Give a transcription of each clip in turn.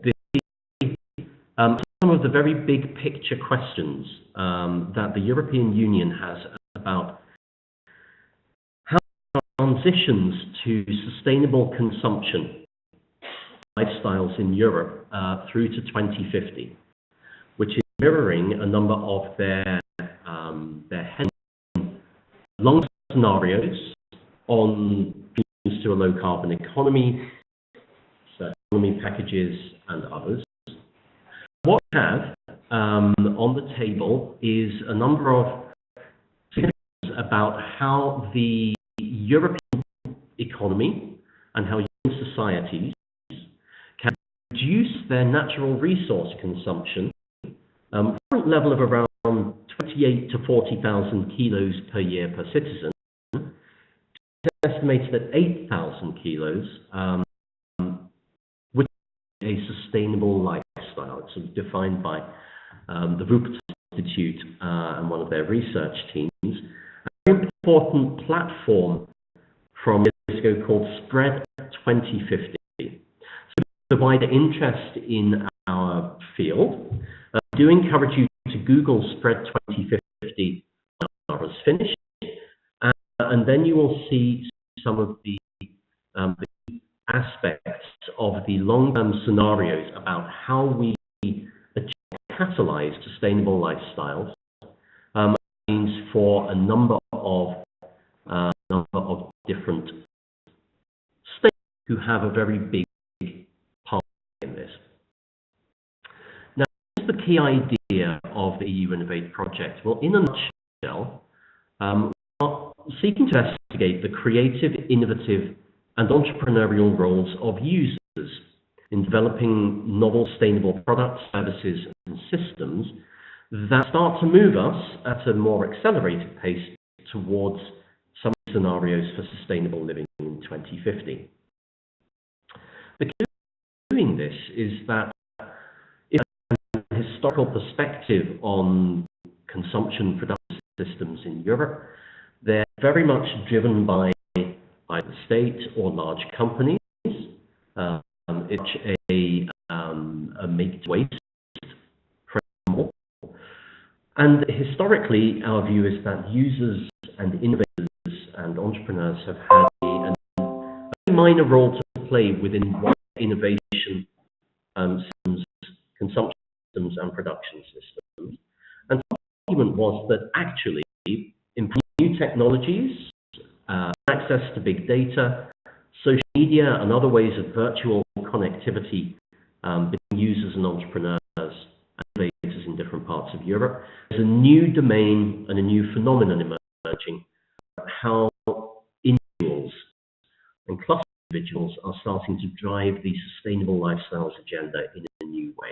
the, some of the very big picture questions that the European Union has about how transitions to sustainable consumption lifestyles in Europe through to 2050, which is mirroring a number of their long scenarios on to a low carbon economy, so economy packages and others. What we have on the table is a number of suggestions about how the European economy and how European societies can reduce their natural resource consumption from a level of around 28 to 40,000 kilos per year per citizen, estimated at 8,000 kilos, which is a sustainable lifestyle. It's sort of defined by the Wuppertal Institute and one of their research teams. A very important platform from years ago called Spread 2050. So the wider interest in our field, I do encourage you to Google Spread 2050 when it's finished, and then you will see some of the aspects of the long-term scenarios about how we catalyze sustainable lifestyles means for a number of different states who have a very big part in this. Now, what's the key idea of the EU-InnovatE project? Well, in a nutshell, seeking to investigate the creative, innovative, and entrepreneurial roles of users in developing novel, sustainable products, services, and systems that start to move us at a more accelerated pace towards some scenarios for sustainable living in 2050. The key to doing this is that in a historical perspective on consumption production systems in Europe, they're very much driven by either state or large companies. It's a make-to-waste framework. And historically, our view is that users and innovators and entrepreneurs have had a minor role to play within wider innovation systems, consumption systems, and production systems. And the argument was that actually, new technologies, access to big data, social media, and other ways of virtual connectivity between users and entrepreneurs and innovators in different parts of Europe. There's a new domain and a new phenomenon emerging, how individuals and clusters of individuals are starting to drive the sustainable lifestyles agenda in a new way.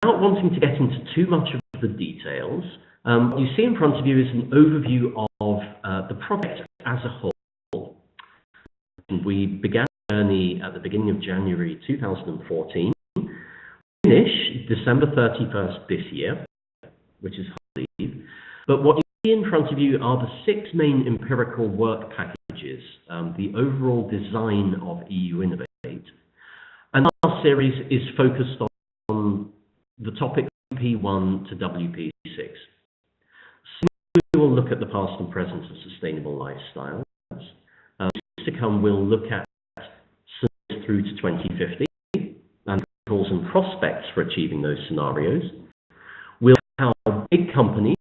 Without wanting to get into too much of the details, what you see in front of you is an overview of the project as a whole. We began the journey at the beginning of January 2014, finished December 31st this year, which is hard to believe. But what you see in front of you are the 6 main empirical work packages, the overall design of EU-InnovatE. And our series is focused on the topic P1 to WP6. So we will look at the past and present of sustainable lifestyles. To come, we'll look at through to 2050 and goals and prospects for achieving those scenarios. We'll look at how big companies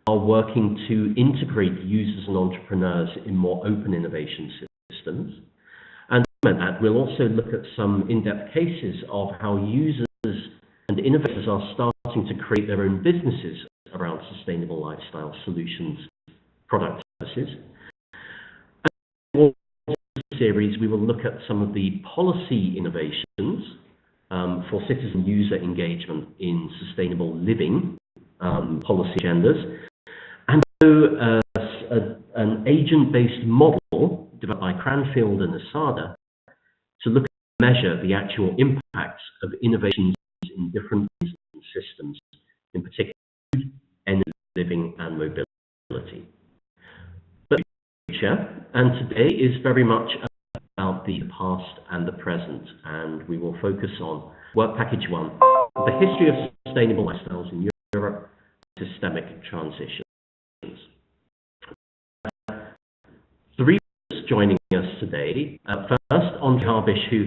are working to integrate users and entrepreneurs in more open innovation systems. And from that, we'll also look at some in-depth cases of how users and innovators are starting to create their own businesses around sustainable lifestyle solutions, products, services. And in this series, we will look at some of the policy innovations for citizen user engagement in sustainable living policy agendas, and an agent-based model developed by Cranfield and Asada to look and measure the actual impacts of innovations in different systems, in particular food, energy, living, and mobility. But the future, and today, is very much about the past and the present, and we will focus on Work Package 1, the history of sustainable lifestyles in Europe, systemic transitions. Three joining us today. First, Andre Harbisch, who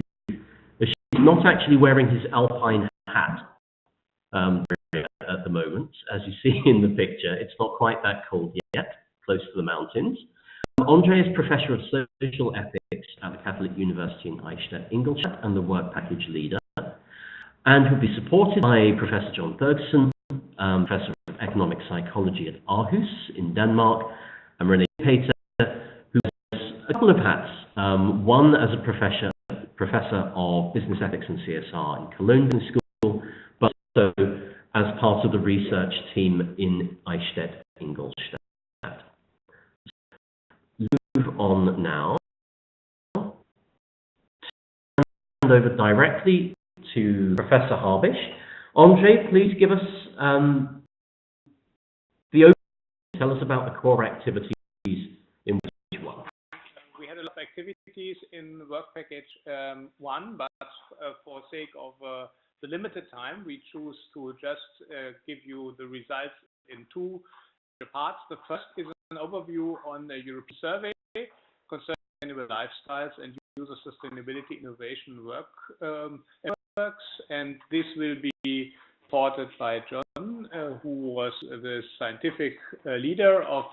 is not actually wearing his alpine hat at the moment, as you see in the picture. It's not quite that cold yet, close to the mountains. Andre is Professor of Social Ethics at the Catholic University in Eichstätt-Ingolstadt and the Work Package leader, and will be supported by Professor John Ferguson, Professor of Economic Psychology at Aarhus in Denmark, and René Peter, who has a couple of hats, one as a Professor of Business Ethics and CSR in Cologne Business School, but also as part of the research team in Eichstätt-Ingolstadt. Move on now. Hand over directly to Professor Harbisch. Andre, please give us the overview. Tell us about the core activities in Package 1. We had a lot of activities in Work Package 1, but for sake of the limited time, we choose to just give you the results in two parts. The first is an overview on the European survey concerning sustainable lifestyles and user sustainability innovation works, and this will be supported by John, who was the scientific leader of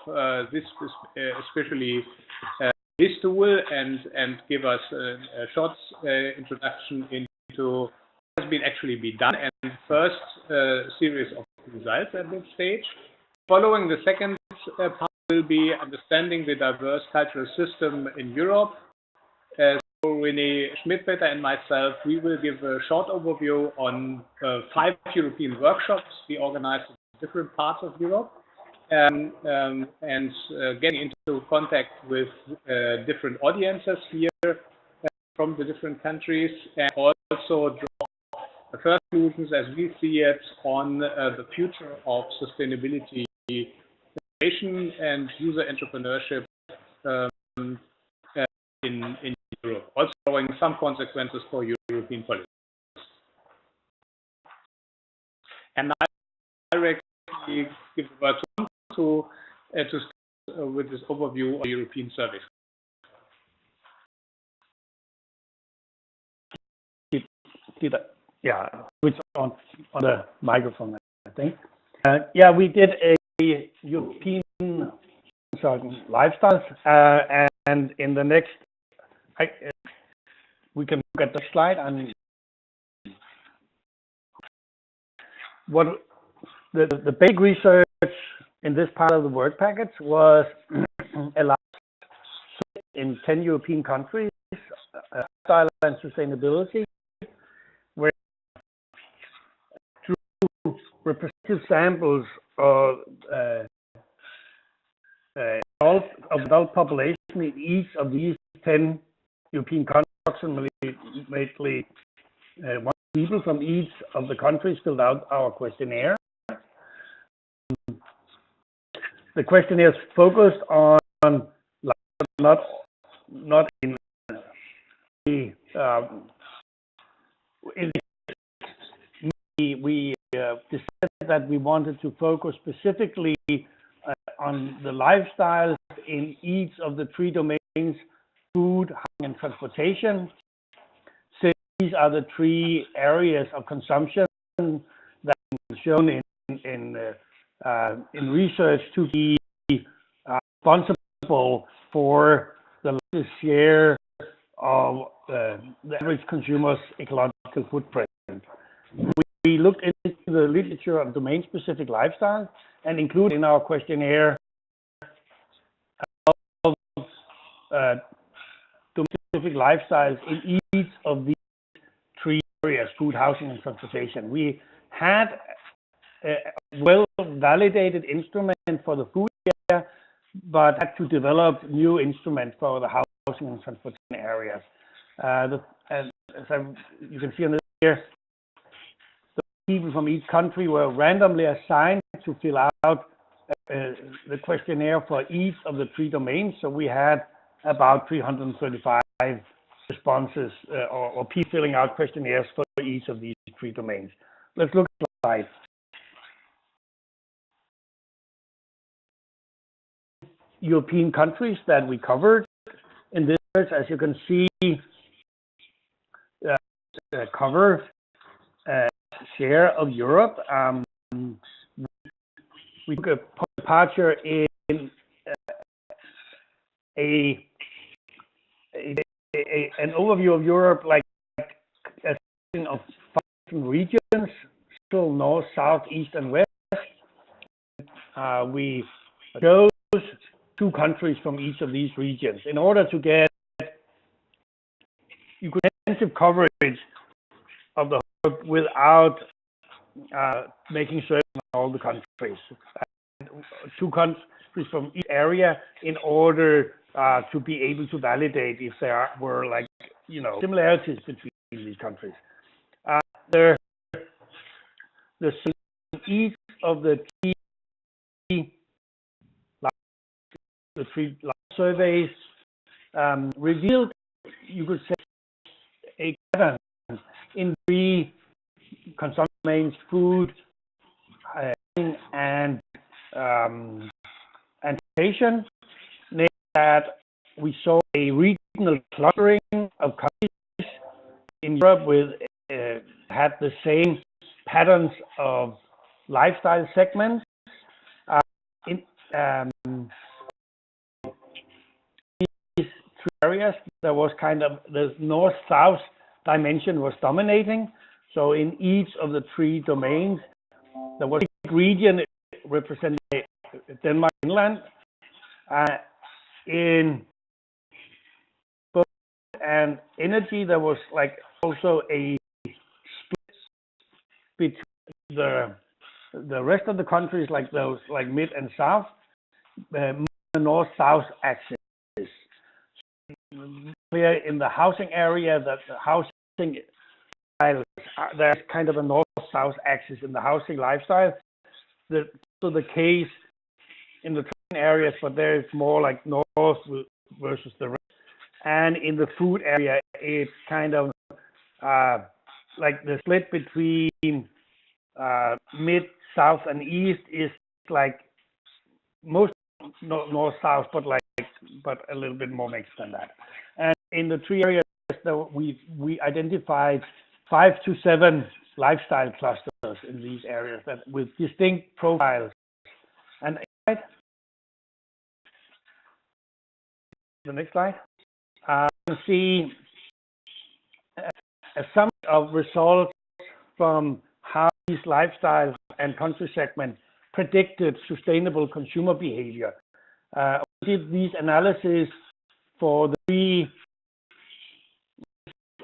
this, especially this tool, and give us a short introduction into what has been actually done and first series of results at this stage. Following the second part will be understanding the diverse cultural system in Europe. So René Schmidtpeter and myself, we will give a short overview on 5 European workshops we organized in different parts of Europe, and getting into contact with different audiences here from the different countries, and also draw the first conclusions as we see it on the future of sustainability, innovation, and user entrepreneurship in Europe, also showing some consequences for European policy. And I directly give the word to start with this overview of European surveys. Yeah, switch on the microphone, I think. Yeah, we did a European lifestyles, and in the next, we can look at the slide. And what the big research in this part of the work package was in 10 European countries, lifestyle and sustainability, where through representative samples of adult population in each of these 10 European countries, approximately 1 people from each of the countries filled out our questionnaire. The questionnaire is focused on not in the we decided that we wanted to focus specifically on the lifestyles in each of the 3 domains: food, housing, and transportation. So these are the 3 areas of consumption that are shown in research to be responsible for the largest share of the average consumer's ecological footprint. We looked into the literature on domain-specific lifestyles and included in our questionnaire domain-specific lifestyles in each of these 3 areas: food, housing, and transportation. We had a well-validated instrument for the food area, but had to develop new instruments for the housing and transportation areas. You can see on this here, the people from each country were randomly assigned to fill out the questionnaire for each of the 3 domains. So we had about 335 responses or people filling out questionnaires for each of these 3 domains. Let's look at the slide. European countries that we covered in this, as you can see, cover share of Europe. We took a departure in an overview of Europe, like a of 5 regions, still north, south, east, and west. We chose 2 countries from each of these regions in order to get comprehensive coverage of the whole without making certain all the countries. 2 countries from each area in order to be able to validate if there were, like, similarities between these countries. The each of the 3 surveys revealed, you could say, a pattern in 3 consumption domains: food, and transportation. Namely, that we saw a regional clustering of countries in Europe with had the same patterns of lifestyle segments. In these 3 areas, there was kind of the north-south dimension was dominating. So in each of the 3 domains, there was a region representing Denmark, Finland. In food and energy, there was like also a split between the rest of the countries, like those like mid and south, the north-south axis. Clear in the housing area that the housing there's kind of a north-south axis in the housing lifestyle. That's also the case in the areas, but there it's more like north versus the rest. And in the food area, it's kind of like the split between mid, south, and east is like most north-south, but a little bit more mixed than that. And in the 3 areas that we identified 5 to 7 lifestyle clusters in these areas that with distinct profiles. And the next slide, you can see a summary of results from how these lifestyle and country segments predicted sustainable consumer behavior. We did these analyses for the 3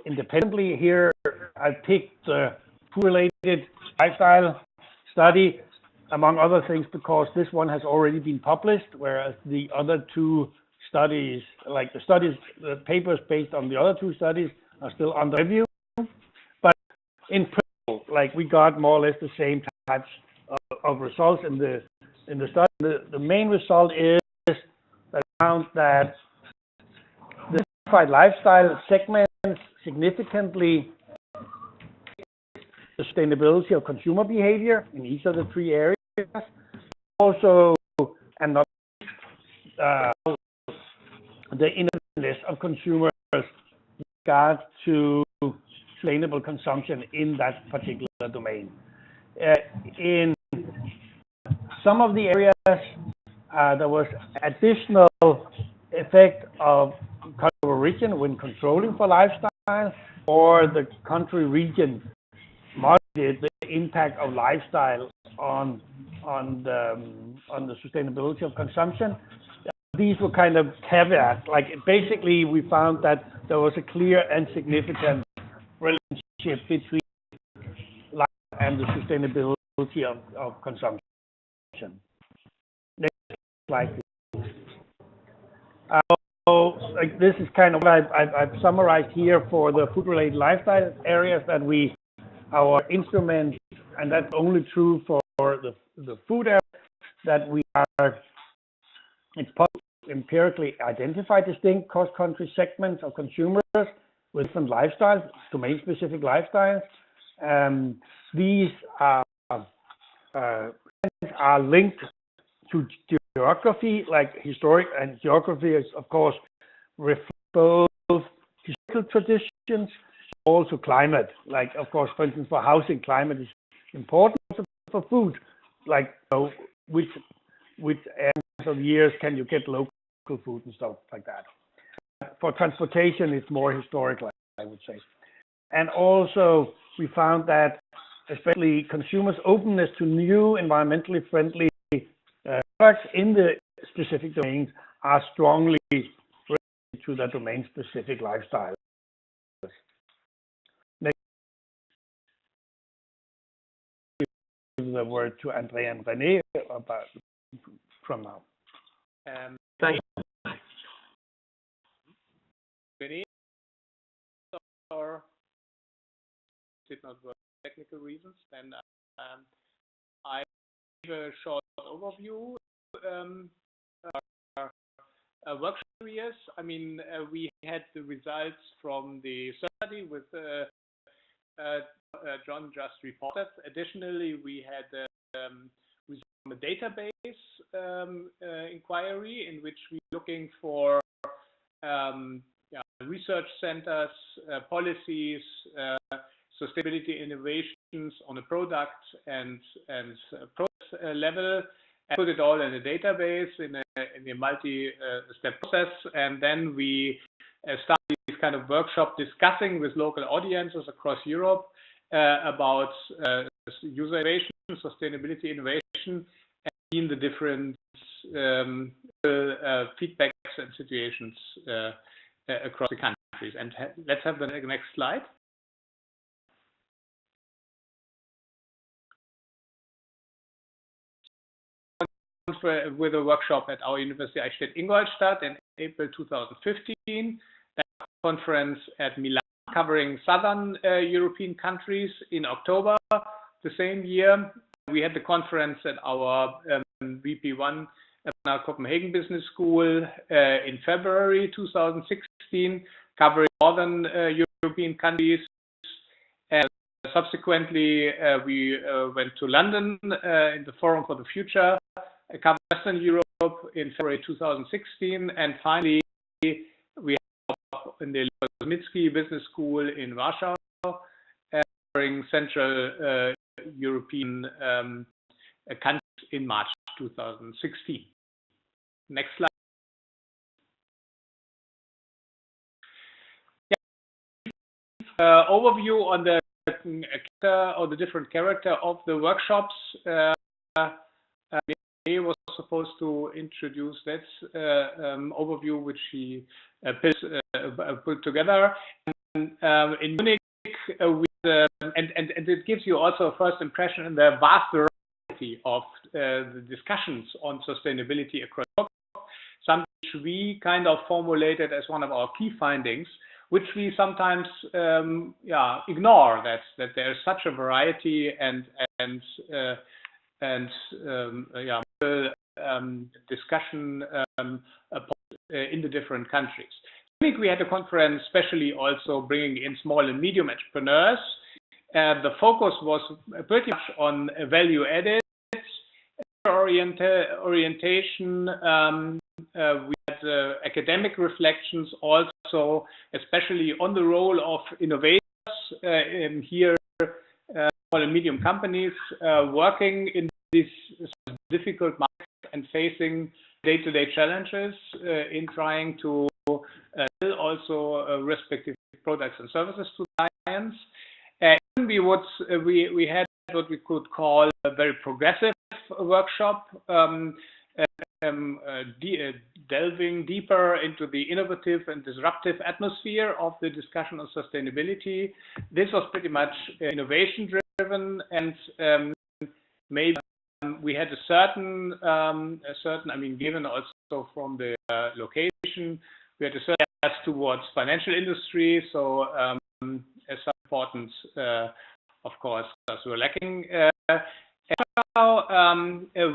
independently. Here I picked the food-related lifestyle study, among other things, because this one has already been published, whereas the other 2 studies, like the papers based on the other 2 studies, are still under review. But in principle, like, we got more or less the same types of results in the study. The main result is that we found that the certified lifestyle segments significantly the sustainability of consumer behavior in each of the 3 areas. Also, and not the innovations of consumers with regard to sustainable consumption in that particular domain. In some of the areas, there was additional effect of country of origin when controlling for lifestyle, or the country region moderated the impact of lifestyle on the sustainability of consumption. These were kind of caveats. Like, basically, we found that there was a clear and significant relationship between life and the sustainability of consumption. Next slide, please. So, like, this is kind of what I've summarized here for the food-related lifestyle areas that our instruments, and that's only true for the food area, that it's possible to empirically identify distinct cross-country segments of consumers with different lifestyles, domain-specific lifestyles. These are linked to geography, like historic, and geography is, of course, reflects both historical traditions, also climate. Like, of course, for instance, for housing, climate is important. Also for food, like, which areas of years can you get local food and stuff like that. For transportation, it's more historical, I would say. And also, we found that especially consumers' openness to new environmentally friendly products in the specific domains are strongly related to the domain-specific lifestyle. Next, give the word to Andrea and René about from now. Thank you. René, or did not work for technical reasons, then I give a short overview. Workshop areas. I mean, we had the results from the study with John just reported. Additionally, we had results from a database inquiry in which we're looking for research centers, policies, sustainability innovations on a product and process level, and put it all in a database in a multi-step process. And then we start this kind of workshop discussing with local audiences across Europe about user innovation, sustainability innovation, and in the different feedbacks and situations across the countries. And let's have the next slide. With a workshop at our University Eichstätt-Ingolstadt in April 2015, a conference at Milan covering southern European countries in October the same year. We had the conference at our VP1 Copenhagen Business School in February 2016, covering northern European countries. And subsequently, we went to London in the Forum for the Future, covered Western Europe in February 2016, and finally we have in the Lozmitsky Business School in Warsaw, covering Central European countries in March 2016. Next slide. Overview on the character or the different character of the workshops. He was supposed to introduce that overview, which he put together. And, in Munich, and it gives you also a first impression in the vast variety of the discussions on sustainability across Europe, something which we kind of formulated as one of our key findings, which we sometimes ignore, that there's such a variety and discussion in the different countries. I think we had a conference especially also bringing in small and medium entrepreneurs. The focus was pretty much on value added orientation. We had academic reflections also, especially on the role of innovators here, small and medium companies working in these difficult markets and facing day-to-day challenges in trying to sell also respective products and services to clients. We had what we could call a very progressive workshop, delving deeper into the innovative and disruptive atmosphere of the discussion on sustainability. This was pretty much innovation driven, and maybe we had a certain, I mean, given also from the location, we had a certain towards financial industry, so some importance, of course, as we're lacking.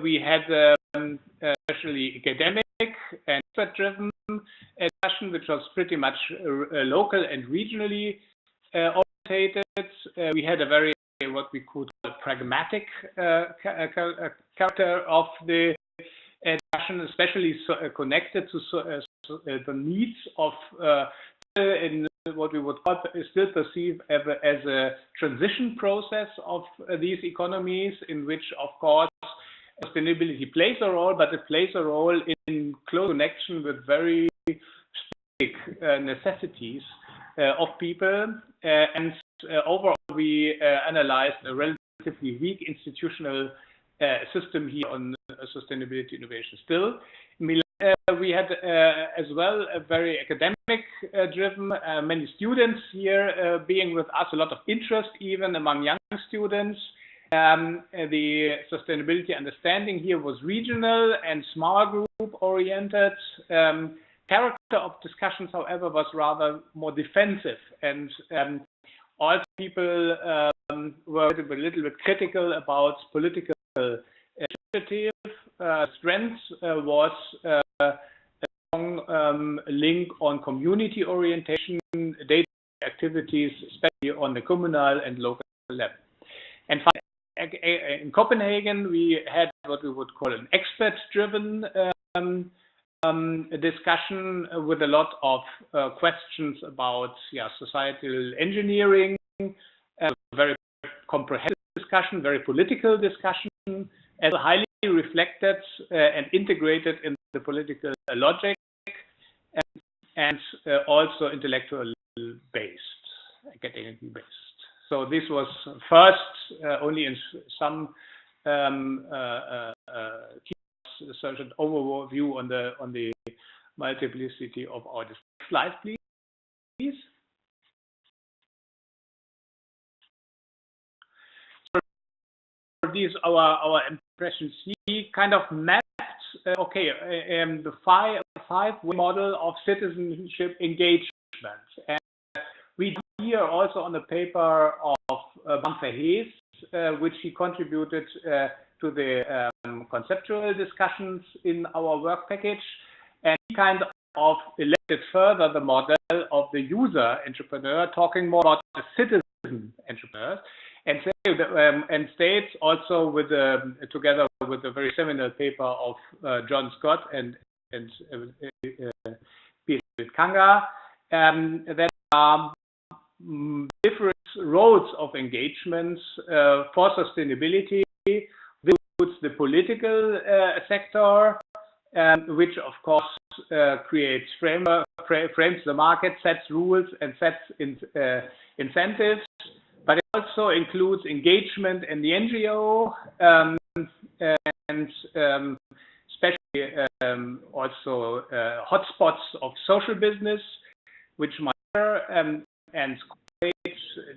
We had especially academic and expert-driven discussion discussion, which was pretty much local and regionally orientated. We had a very, what we could call pragmatic character of the discussion, especially connected to the needs of in what we would call, still perceive as a transition process of these economies, in which, of course, sustainability plays a role, but it plays a role in close connection with very specific necessities of people. And overall, we analyzed a relatively weak institutional system here on sustainability innovation. Still, in Milan, we had as well a very academic-driven, many students here being with us, a lot of interest even among young students. The sustainability understanding here was regional and small group oriented. Character of discussions, however, was rather more defensive, and all people were a little bit critical about political initiative. Strength was a strong link on community orientation, daily activities, especially on the communal and local level. And finally, in Copenhagen, we had what we would call an expert-driven discussion with a lot of questions about societal engineering, very comprehensive discussion, very political discussion, as highly reflected and integrated in the political logic, and also intellectual based, academically based. So this was first only in some such an overview on the multiplicity of our slide, please. So these our impressions. He kind of mapped the five-way model of citizenship engagement, and we here also on the paper of Van Verhees, which he contributed to the conceptual discussions in our work package, and he kind of elected further the model of the user entrepreneur, talking more about the citizen entrepreneurs, and states also with together with a very seminal paper of John Scott and Peter Kanga, that are different roles of engagements for sustainability. This includes the political sector, which of course creates frames the market, sets rules, and sets incentives. But it also includes engagement in the NGO, and especially also hotspots of social business, which matter and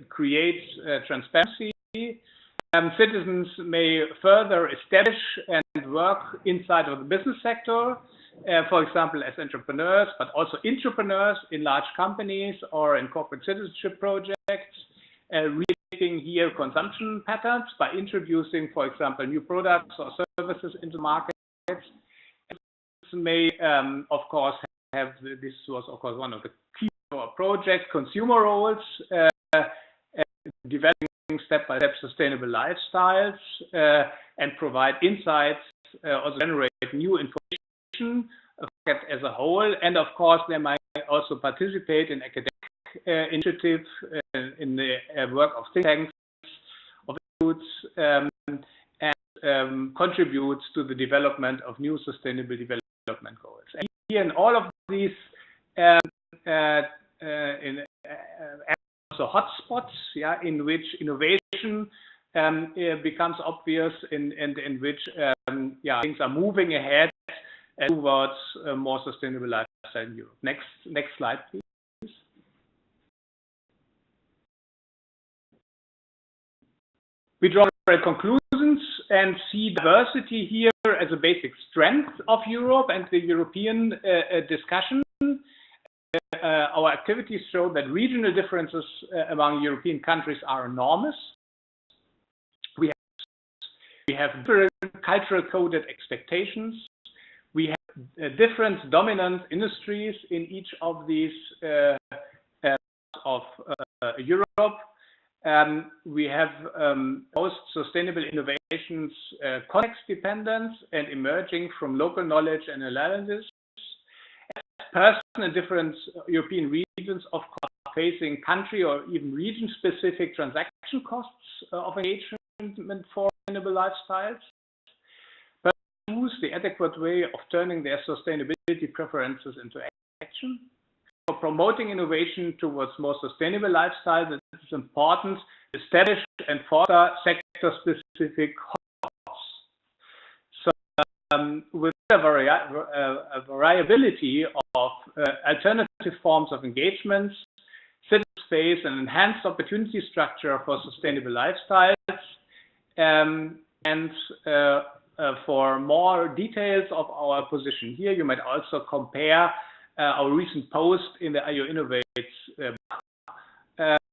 create transparency. Citizens may further establish and work inside of the business sector, for example, as entrepreneurs, but also entrepreneurs in large companies or in corporate citizenship projects, reshaping here consumption patterns by introducing, for example, new products or services into markets. May, of course, have, this was, of course, one of the key projects, consumer roles, developing step-by-step sustainable lifestyles, and provide insights, also generate new information as a whole. And of course, they might also participate in academic initiatives in the work of think tanks, of institutes, and contributes to the development of new sustainable development goals. And here in all of these also hotspots, in which innovation becomes obvious, in which things are moving ahead towards a more sustainable lifestyle in Europe. Next slide, please. We draw conclusions and see diversity here as a basic strength of Europe and the European discussion. Our activities show that regional differences among European countries are enormous. We have different cultural coded expectations. We have different dominant industries in each of these of Europe. We have most sustainable innovations context dependent and emerging from local knowledge and analysis. Person in different European regions, of course, facing country or even region-specific transaction costs of engagement for sustainable lifestyles, but choose the adequate way of turning their sustainability preferences into action. For promoting innovation towards more sustainable lifestyles, it is important to establish and foster sector-specific hotspots. So, with a variability of alternative forms of engagements, citizens face an enhanced opportunity structure for sustainable lifestyles. For more details of our position here, you might also compare our recent post in the EU-InnovatE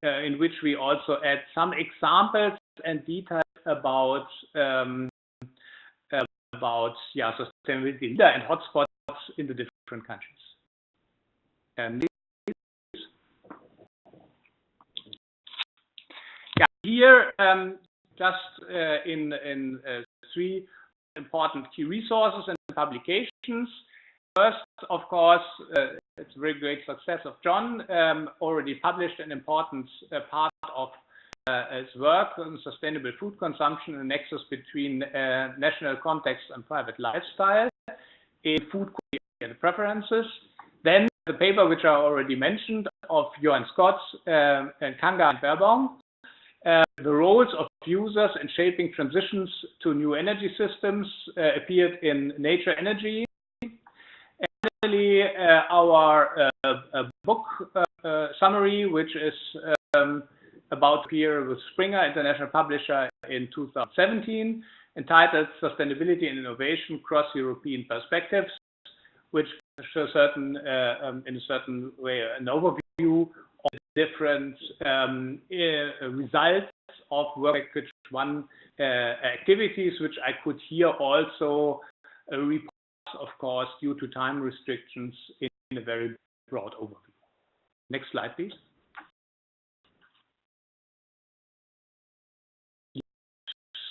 in which we also add some examples and details about sustainability and hotspots in the different countries. And here, just in three important key resources and publications. First, of course, it's a very great success of John, already published an important part of his work on sustainable food consumption and the nexus between national context and private lifestyle in food quality and preferences. Then the paper which I already mentioned of Johan Scott and Kanga and Berbong, the roles of users in shaping transitions to new energy systems appeared in Nature Energy. And finally, our book summary, which is about to appear with Springer, international publisher, in 2017, entitled Sustainability and Innovation Cross-European Perspectives, which shows in a certain way an overview of different results of work package 1 activities, which I could here also report, of course, due to time restrictions in a very broad overview. Next slide, please.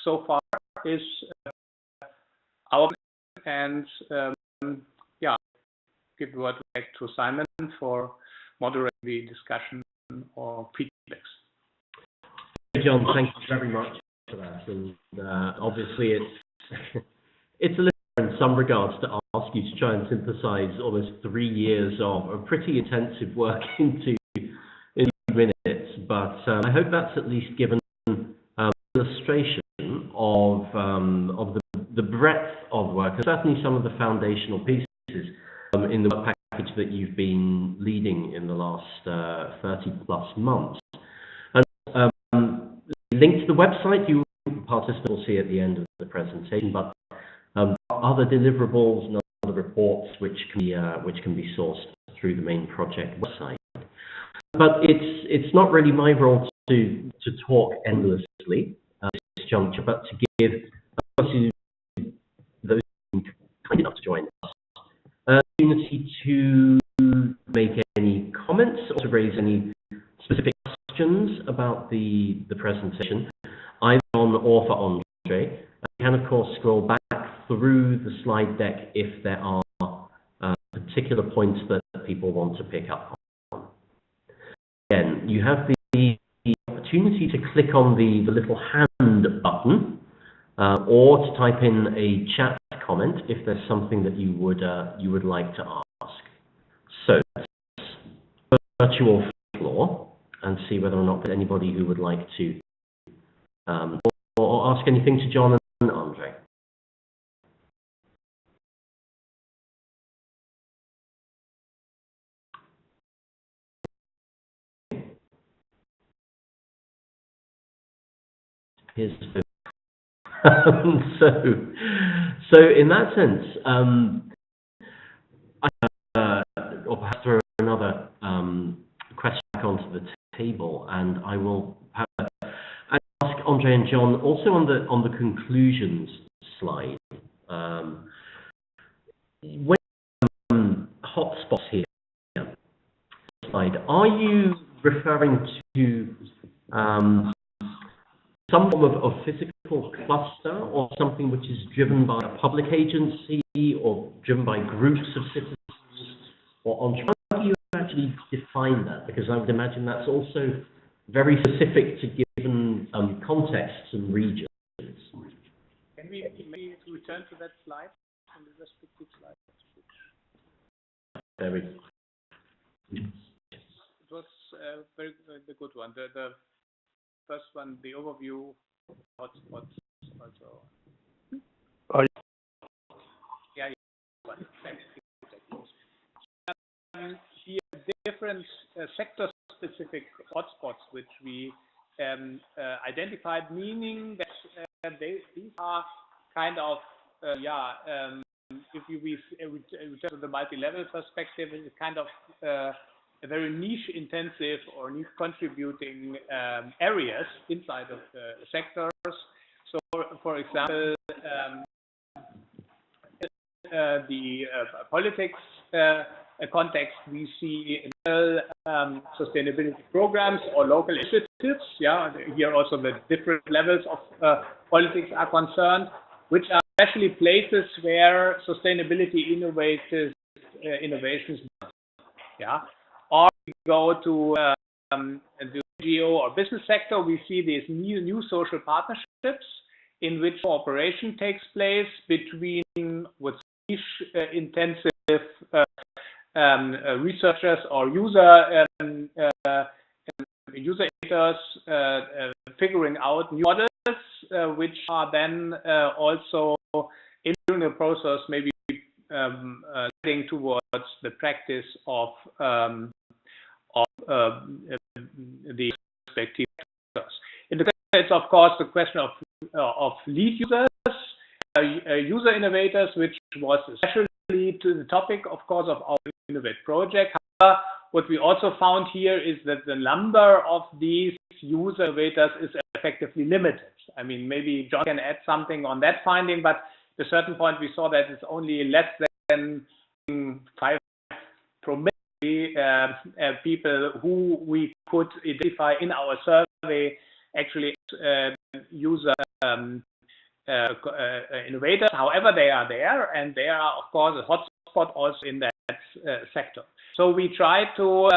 So far is our and give the word back to Simon for moderating the discussion or feedbacks. John, thank you very much for that. And obviously, it's a little in some regards to ask you to try and synthesize almost 3 years of pretty intensive work into 2 minutes. But I hope that's at least given an illustration of the breadth of work, and certainly some of the foundational pieces in the work package that you've been leading in the last 30+ months. And link to the website you participants will see at the end of the presentation, but other deliverables and other reports which can be sourced through the main project website. But it's not really my role to talk endlessly at this juncture, but to give to those who are kind enough to join us an opportunity to make any comments or to raise any specific questions about the presentation, either on or for Andre. You can, of course, scroll back through the slide deck if there are particular points that people want to pick up on. Again, you have the opportunity to click on the little hand button or to type in a chat comment if there's something that you would like to ask. So, virtual floor and see whether or not there's anybody who would like to or ask anything to John and Andre. So in that sense, or perhaps throw another question back onto the table, and I will ask Andre and John also on the conclusions slide. When hotspots here. Slide. Are you referring to some form of physical cluster, or something which is driven by a public agency or driven by groups of citizens or entrepreneurs? How do you actually define that? Because I would imagine that's also very specific to given contexts and regions. Can we maybe return to that slide, on the respective slide? Very. It was very the good one. The first one, the overview, hotspots also. Oh, yeah. Here, different sector-specific hotspots which we identified, meaning that these are kind of if you return to the multi-level perspective, it's kind of a very niche-intensive or niche-contributing areas inside of the sectors. So, for example, the politics context, we see sustainability programs or local initiatives. Yeah, here also the different levels of politics are concerned, which are especially places where sustainability innovations. Yeah. Or we go to the NGO or business sector, we see these new social partnerships in which cooperation takes place between intensive researchers or user figuring out new models, which are then also in the process maybe leading towards the practice of the respective sectors. In the case, of course, the question of lead users, user innovators, which was especially to the topic, of course, of our InnovatE project. However, what we also found here is that the number of these user innovators is effectively limited. I mean, maybe John can add something on that finding, but at a certain point we saw that it's only less than 5 promille people who we could identify in our survey actually user innovators. However, they are there, and they are, of course, a hotspot also in that sector. So we try to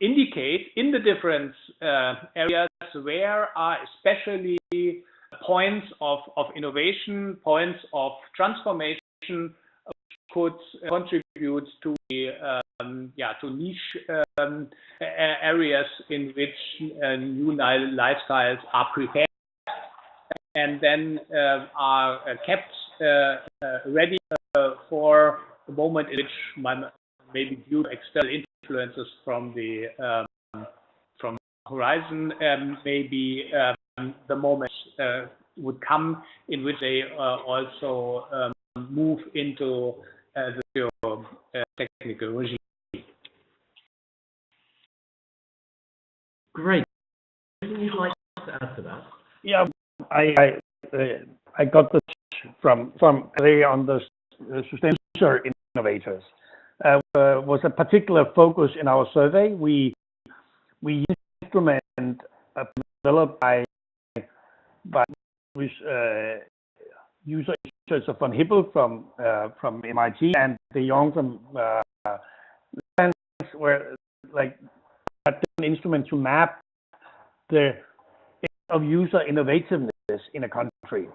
indicate in the different areas where are especially points of innovation, points of transformation could contribute to to niche areas in which new lifestyles are prepared and then are kept ready for the moment in which maybe due to external influences from the horizon, maybe the moment would come in which they also move into the technical regime. Great. Anything you'd like to add to that? yeah, I got this from on the sustainable innovators. Was a particular focus in our survey. We use instrument developed by user researcher von Hippel from MIT and De Jong from where like an instrument to map the of user innovativeness in a country,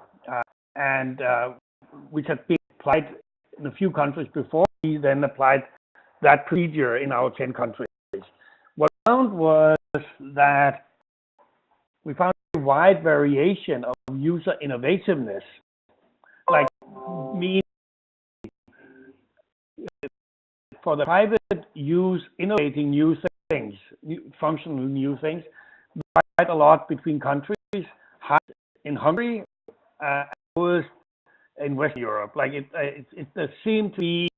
and which had been applied in a few countries before. We then applied that procedure in our 10 countries. What we found was that we found a wide variation of user innovativeness, like mean for the private use, innovating new things, functional new things, quite a lot between countries. In Hungary, was in Western Europe. Like it seemed to be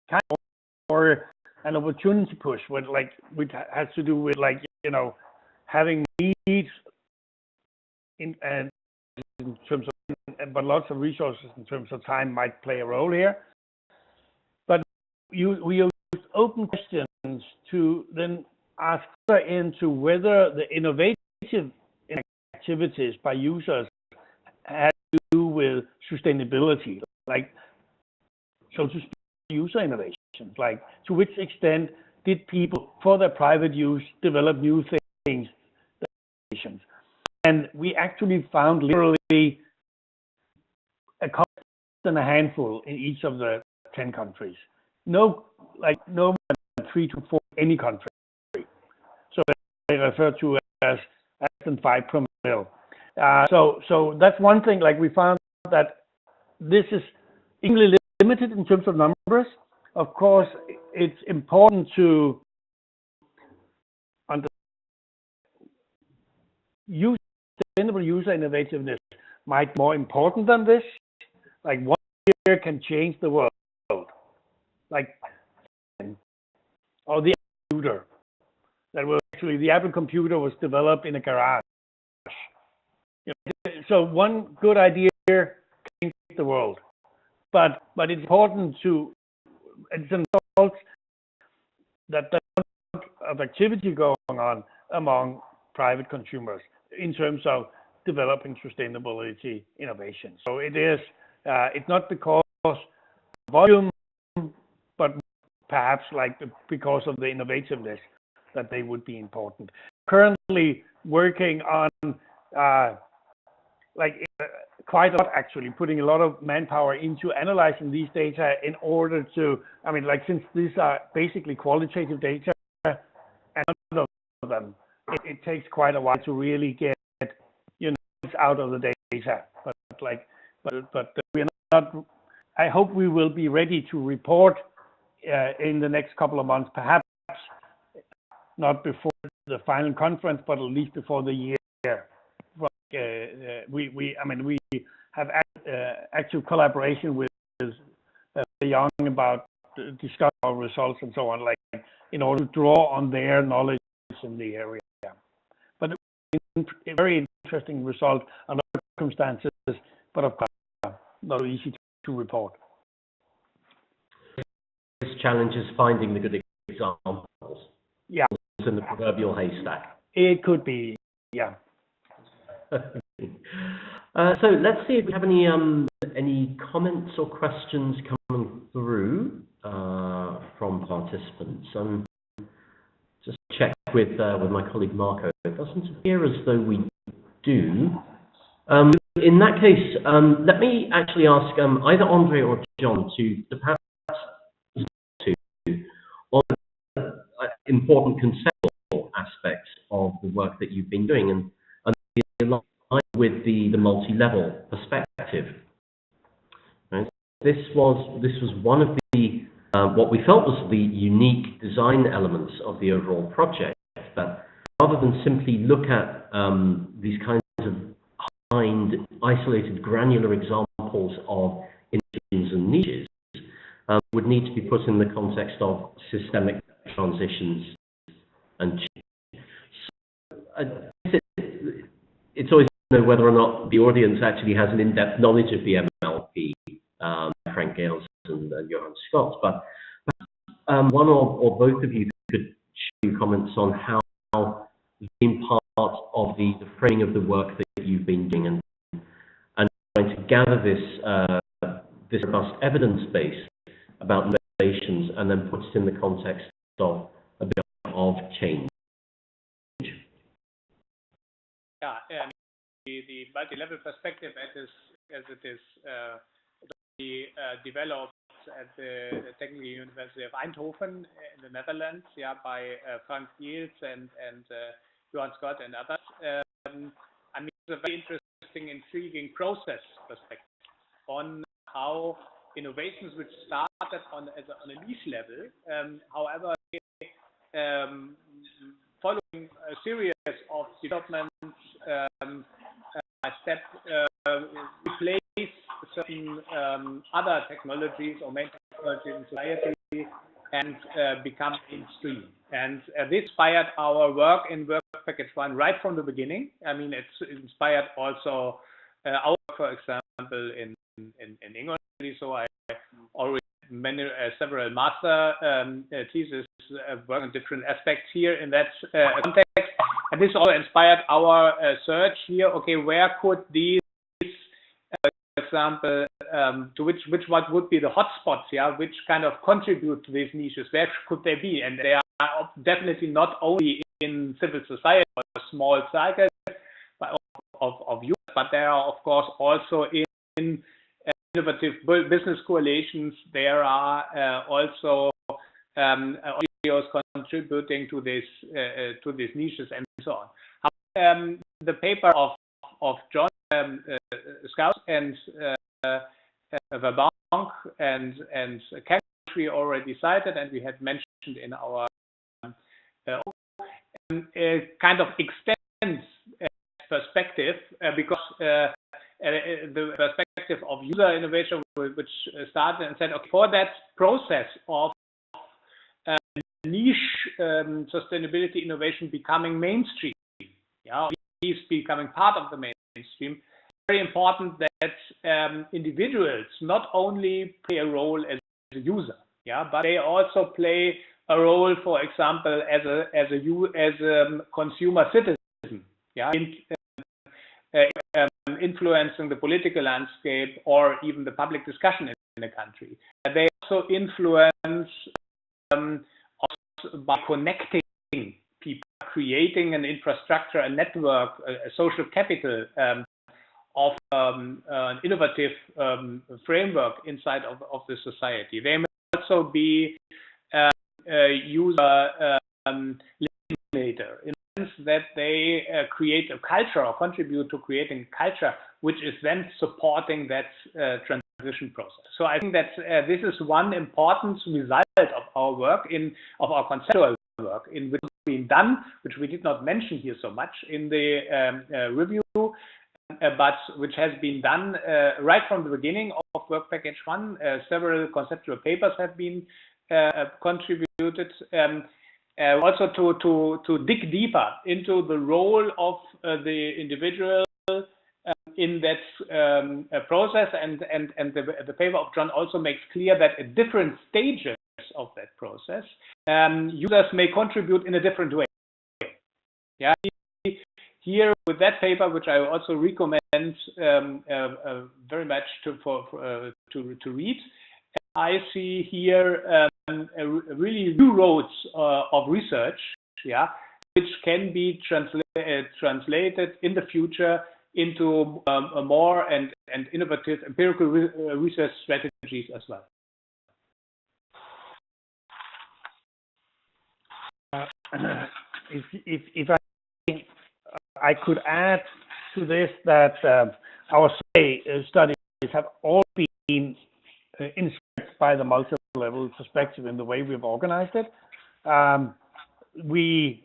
kind of more an opportunity push, with which has to do with having needs in terms of, but lots of resources in terms of time might play a role here. we used open questions to then ask into whether the innovative activities by users had to do with sustainability, like, so to speak, user innovations, like to which extent did people, for their private use, develop new things. And we actually found literally a couple and a handful in each of the 10 countries. No more than 3 to 4 in any country. So they refer to as less than 5 per mil. So that's one thing. Like, we found that this is extremely limited in terms of numbers. Of course, it's important to understand sustainable user innovativeness might be more important than this. Like, one year can change the world. Like, or the computer. That was actually, the Apple computer was developed in a garage. So one good idea can change the world. But it's important to, it's an result that there's a lot of activity going on among private consumers in terms of developing sustainability innovation. So it is, it's not because of volume, but perhaps like because of the innovativeness that they would be important. Currently working on quite a lot, actually, putting a lot of manpower into analyzing these data in order to, I mean, like, since these are basically qualitative data, and none of them, it takes quite a while to really get, out of the data. But we're not, I hope we will be ready to report in the next couple of months, perhaps not before the final conference, but at least before the year. We have active collaboration with Young about discussing our results and so on, like, in order to draw on their knowledge in the area. But a very interesting result under circumstances, but of course not easy to report. This challenge is finding the good examples. Yeah. In the proverbial haystack. It could be, yeah. So let's see if we have any comments or questions coming through from participants. Just check with my colleague Marco. It doesn't appear as though we do. In that case, let me actually ask either Andre or John to perhaps on important conceptual aspects of the work that you've been doing and align with the multi-level perspective. Right? This was one of the what we felt was the unique design elements of the overall project. That rather than simply look at these kinds of isolated granular examples of innovations and niches, would need to be put in the context of systemic transitions and change. So, it's always to know whether or not the audience actually has an in-depth knowledge of the MLP, Frank Gales and Johan Scott, but one or both of you could share comments on how being part of the framing of the work that you've been doing and trying to gather this robust evidence base about innovations and then put it in the context of a bit of change. Yeah, the multi-level perspective as it is developed at the Technical University of Eindhoven in the Netherlands, by Frank Giels and Johan Scott and others. I mean, it's a very interesting, intriguing process perspective on how innovations which started on a niche level, however, following a series of developments, step replace certain other technologies or main technologies in society and become mainstream. And this inspired our work in Work Package 1 right from the beginning. I mean, it's inspired also our work, for example, in England. So I already several master theses work on different aspects here in that context. And this also inspired our search here. Okay, where could these, for example, to which one would be the hotspots, yeah, which kind of contribute to these niches? Where could they be? And they are definitely not only in civil society or small cycles of youth, but they are, of course, also in innovative business coalitions. There are also NGOs contributing to these niches and so on. The paper of John Scout and Verbank and Cash we already cited, and we had mentioned in our kind of extends perspective because the perspective of user innovation, which started and said, okay, for that process of niche sustainability innovation becoming mainstream, yeah, these becoming part of the mainstream, very important that individuals not only play a role as a user, yeah, but they also play a role, for example, as a consumer citizen, yeah, influencing the political landscape or even the public discussion in the country. They also influence by connecting people, creating an infrastructure, a network, a social capital of an innovative framework inside of the society. They may also be user legitimator in the sense that they create a culture or contribute to creating culture, which is then supporting that transition process. So I think that this is one important result of our work, of our conceptual work, in which has been done, which we did not mention here so much in the review, but which has been done right from the beginning of Work Package 1. Several conceptual papers have been contributed. Also to dig deeper into the role of the individual in that process, and the paper of John also makes clear that at different stages of that process, users may contribute in a different way. Yeah, here with that paper, which I also recommend very much to read, I see here really new roads of research, yeah, which can be translated in the future into more and innovative empirical research strategies as well. If I could add to this that our studies have all been inspired by the multi-level perspective in the way we've organized it. We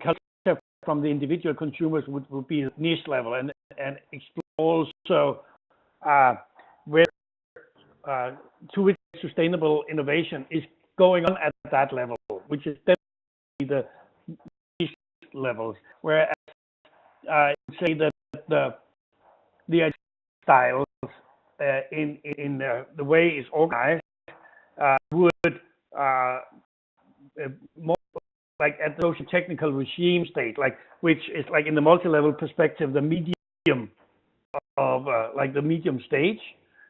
culture from the individual consumers would be niche level and explore also where to which sustainable innovation is going on at that level, which is definitely the niche levels. Whereas I would say that the styles in the way it's organized would more like at the social technical regime state, like which is like in the multi-level perspective, the medium of like the medium stage,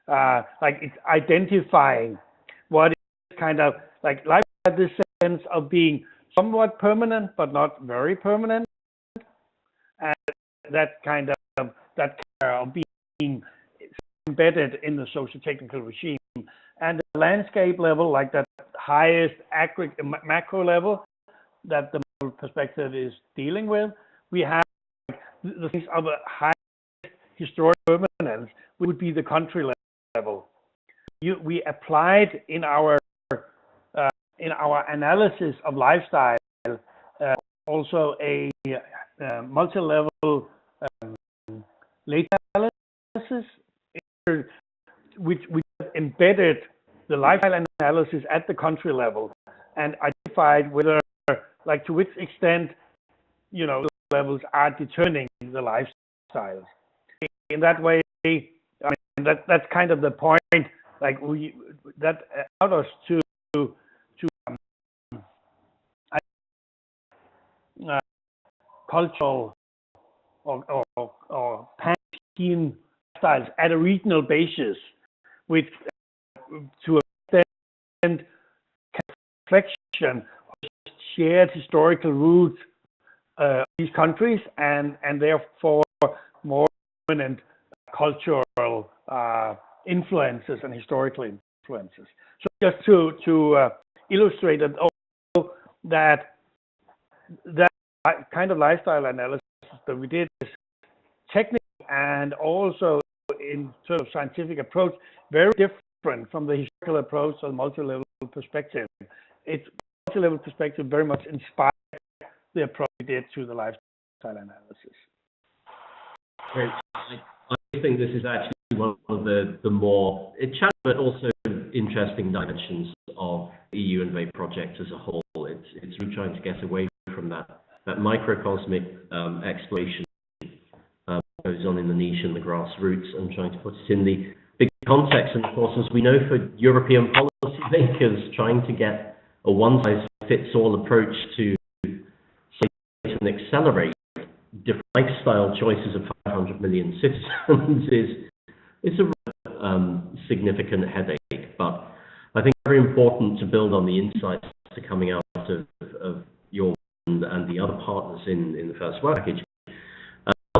like it's identifying what is kind of like life has this sense of being somewhat permanent but not very permanent, and that kind of being embedded in the social technical regime, and the landscape level, like that highest macro level that the perspective is dealing with. We have the things of a high historic permanence, which would be the country level. We applied in our analysis of lifestyle also a multi-level later analysis, which embedded the lifestyle analysis at the country level and identified whether, like, to which extent, you know, levels are determining the lifestyles. In that way, I mean, that's kind of the point like that allowed us to cultural or pan-European styles at a regional basis, with to a extent reflection of shared historical roots of these countries, and therefore more dominant cultural influences and historical influences. So just to illustrate that, also that kind of lifestyle analysis that we did is technical and also in terms of scientific approach very different from the historical approach or multi-level perspective. It's multi-level perspective very much inspired the approach we did to the lifestyle analysis. Great. I think this is actually one of the more challenging but also interesting dimensions of the EU-InnovatE project as a whole. It's really trying to get away from that microcosmic exploration that goes on in the niche and the grassroots, and trying to put it in the big context. And of course, as we know, for European policymakers, trying to get a one-size-fits-all approach to and accelerate different lifestyle choices of 500 million citizens is a significant headache. But I think it's very important to build on the insights that are coming out of your and the other partners in the first work package,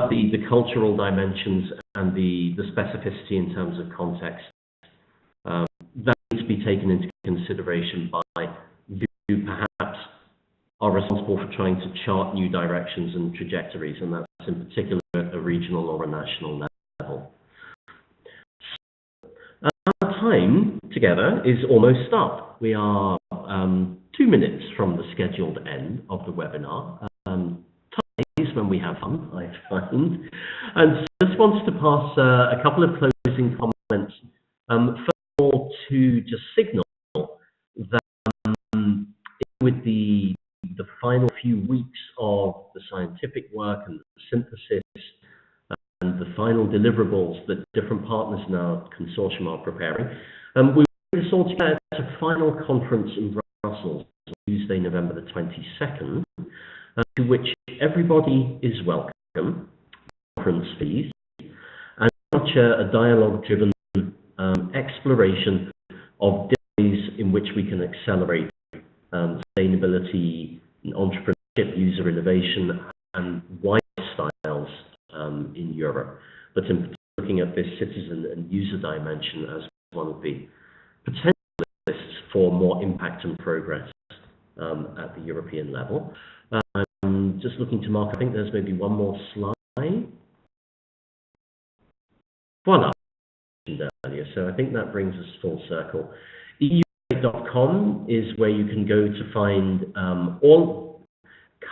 the cultural dimensions and the specificity in terms of context that needs to be taken into consideration by who perhaps are responsible for trying to chart new directions and trajectories, and that's in particular at a regional or a national level. Our time together is almost up. We are 2 minutes from the scheduled end of the webinar. Time is when we have fun, I find. And so just wanted to pass a couple of closing comments. First of all, to just signal that with the final few weeks of the scientific work and the synthesis and the final deliverables that different partners in our consortium are preparing, we bring this all together at a final conference in Brussels, Tuesday, November the 22nd, to which everybody is welcome, conference fees, and a dialogue-driven exploration of ways in which we can accelerate sustainability, entrepreneurship, user innovation, and lifestyles in Europe. But in particular, looking at this citizen and user dimension as one of the potential lists for more impact and progress at the European level. I'm just looking to Mark. I think there's maybe one more slide. Voila. Earlier. So I think that brings us full circle. EU-InnovatE.com is where you can go to find all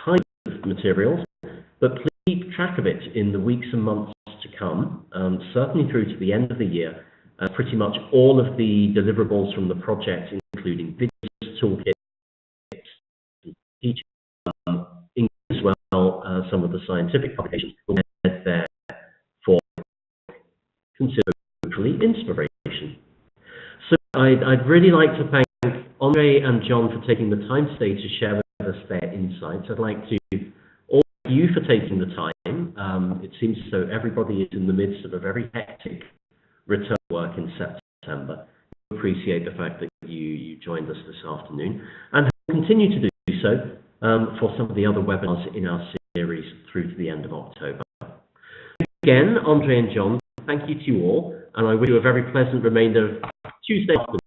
kinds of materials, but please keep track of it in the weeks and months to come, certainly through to the end of the year. Pretty much all of the deliverables from the project, including videos, toolkits, teaching, as well, some of the scientific publications will be there for considerably inspiration. So I'd really like to thank Andre and John for taking the time today to share with us their insights. I'd like to all of you for taking the time. It seems as though everybody is in the midst of a very hectic return work in September. We appreciate the fact that you joined us this afternoon, and will continue to do so for some of the other webinars in our series through to the end of October. Again, Andre and John, thank you to you all, and I wish you a very pleasant remainder of Tuesday afternoon.